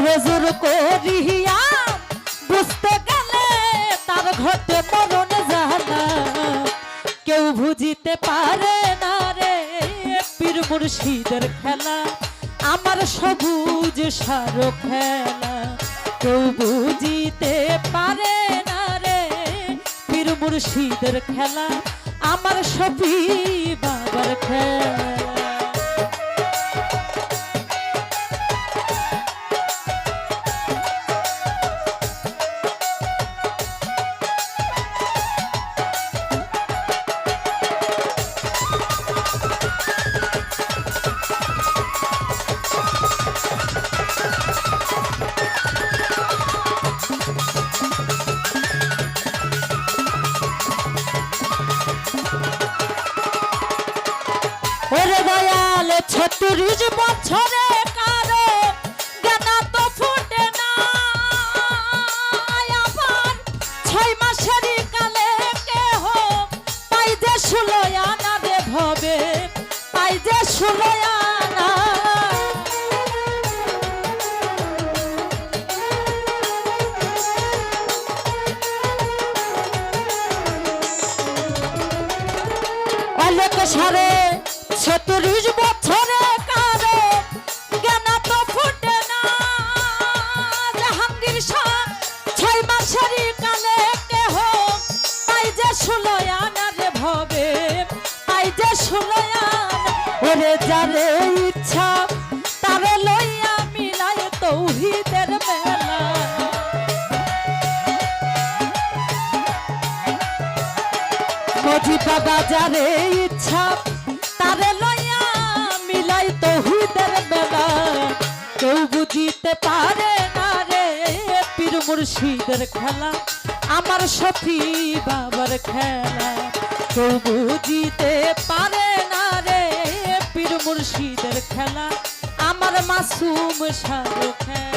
ওরে জোর করিয়া বুঝতে গেলে তার ঘটে মরণ জানা কেউ বুঝিতে পারে না রে পীর মুর্শিদের খেলা আমার সবুজ সারো খেলা কেউ বুঝিতে পারে না রে পীর মুর্শিদের খেলা আমার সবই বাবার খেলা। ওরে দয়াল ৩৬ বছরে কারো গানা তো ফুটে না আবার ৬ মাসেরই কালে কেহ পাই যে ১৬ আনা রে ভবে পাই যে ১৬ আনা অলোক সারে ৩৬ বছরে কারো জ্ঞানা তো ফুটে না জাহাঙ্গীর শাহ ৬ মাসেরই কালে কেহ পাই যে ১৬ আনা রে ভবে পাই যে ১৬ আনা ওরে যারে ইচ্ছা তারে লইয়া মিলায় তৌহিদের মেলা মজি বাবা যারে ইচ্ছা তারে লইয়া মিলাই তৌহিদের বেলা কেউ বুঝিতে পারে না রে পীর মুর্শিদের খেলা আমার সফি বাবার খেলা কেউ বুঝিতে পারে না রে পীর মুর্শিদের খেলা আমার মাসুম সারো খেলা।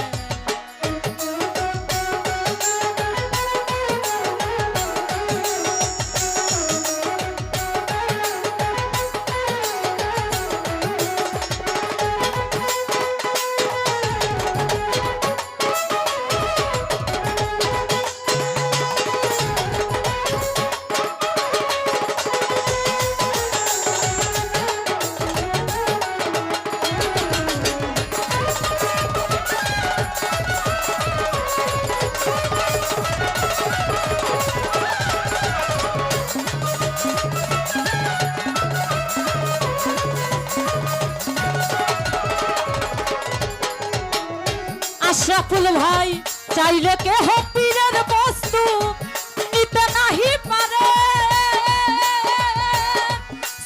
আশরাফুল ভাই চাইলে কেহ পীরের বস্তু নিতে নাহি পারে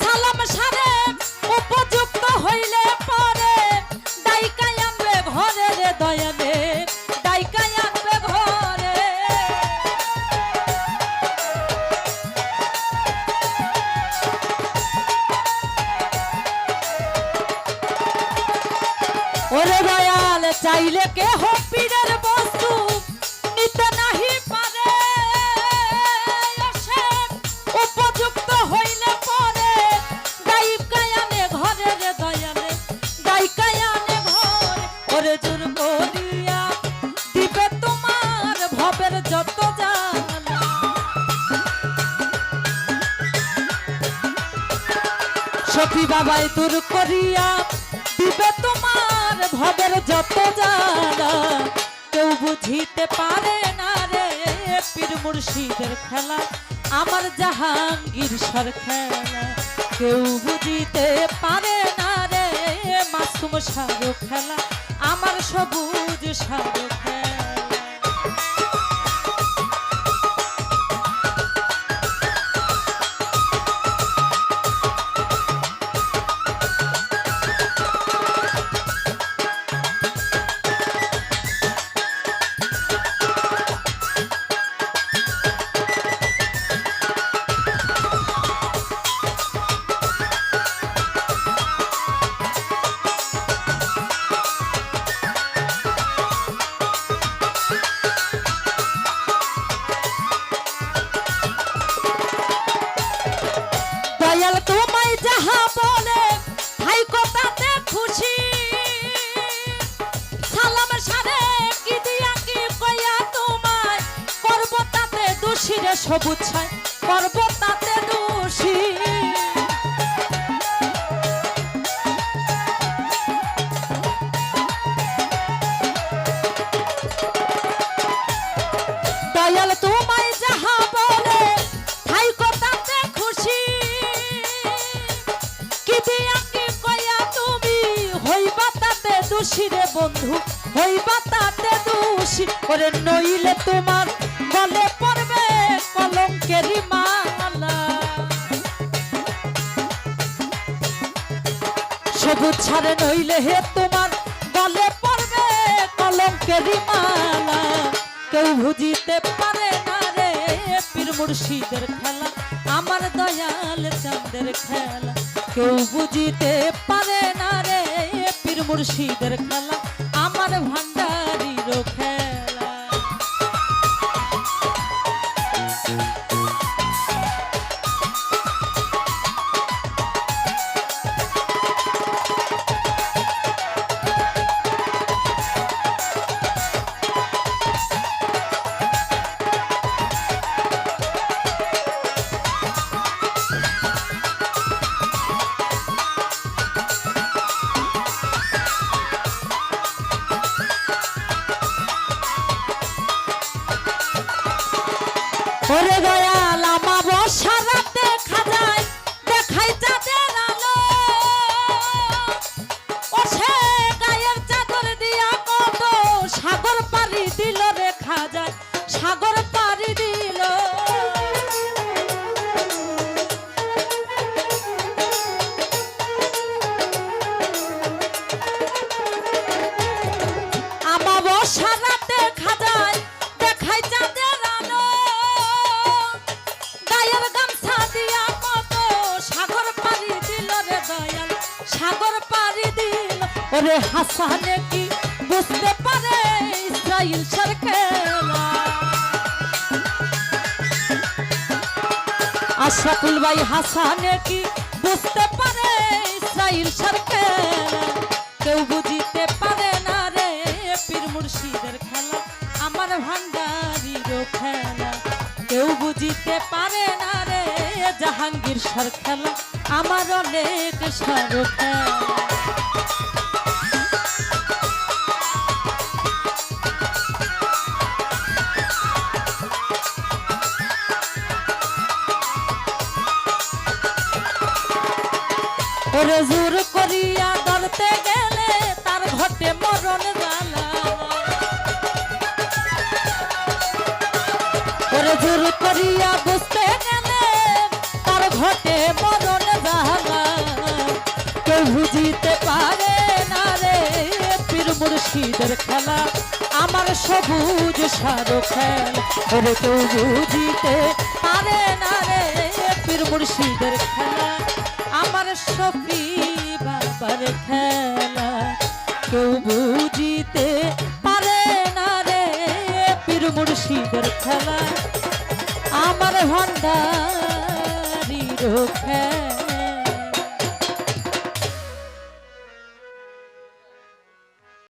সালাম সারে উপযুক্ত হইলে পরে ডাইকাই আনবে ঘরে রে দয়ালে ডাইকাই আনবে ঘরে ওরে দয়াল চাইলে কেহ পীরের বস্তু নিতে নাহি পারে উপযুক্ত হইলে পরে গায়িকায় আনে ঘরে রে দয়ালে গায়িকায় আনে ঘরে ওরে জোর করিয়া দিবে তোমার ভবের যত জ্বালা সফি বাবাই দূর করিয়া দিবে তোমার ভবের যত জ্বালা কেউ বুঝিতে পারে না রে পীর মুর্শিদের খেলা আমার জাহাঙ্গীর সর খেলা কেউ বুঝিতে পারে না রে মাসুম সারো খেলা আমার সবুজ সারো খেলা। নইলে সবুজ ছাই করব তাতে দোষী। দয়াল তোমায় যাহা বলে থাইকো তাতে খুশি, কি দিয়া কি কয়া তুমি হইবা তাতে দোষী রে বন্ধু, হইবা তাতে দোষী। ওরে নইলে তোমার গলে পড়বে কলঙ্কেরি মালা, সবুজ ছাড়ে নইলে হে তোমার গলে পড়বে কলঙ্কেরি মালা। কেউ বুঝিতে পারে না রে পীর মুর্শিদের খেলা, আমার দয়াল চাঁদের খেলা। কেউ বুঝিতে পারে না রে পীর মুর্শিদের খেলা, আমার ভান্ডারির খেলা। ওরে দয়াল আমাবস্যা রাতে দেখা যায় দেখাই চাঁদের আলো, ও সে গায়ের চাদর দিয়া কত সাগর পাড়ি দিল রেখা যায়, সাগর পাড়ি দিল। আমাবস্যা রাতে দেখা যায় দেখাই চাঁদের আলো, গায়ের গামছা দিয়া কত সাগর পাড়ি দিল রে দয়াল, সাগর পাড়ি দিল। ওরে হাসানে কি বুঝতে পারে ইসরাইল সরকেলা, আশরাফুল ভাই হাসানে কি বুঝতে পারে ইসরাইল সরকেলা। কেউ বুঝিতে পারে না রে পীর মুর্শিদের খেলা, আমার ভান্ডারির খেলা। কেউ বুঝিতে পারে না রে জাহাঙ্গীর সর খেলা, আমার অনেক সর খেলা। ওরে জোর করিয়া ধরতে গেলে তার ঘটে মরণ জ্বালা, ওরে জোর করিয়া বুঝতে গেলে তার ঘটে মরণ জ্বালা। কেউ বুঝিতে পারে না রে পীর মুর্শিদের খেলা, আমার সবুজ সারো খেলা। ওরে কেউ বুঝিতে পারে না রে পীর মুর্শিদের খেলা, আমার শফি বাবার খেলা। কেউ বুঝিতে পারে না রে পীর মুর্শিদের খেলা, আমার ভান্ডারির খেলা।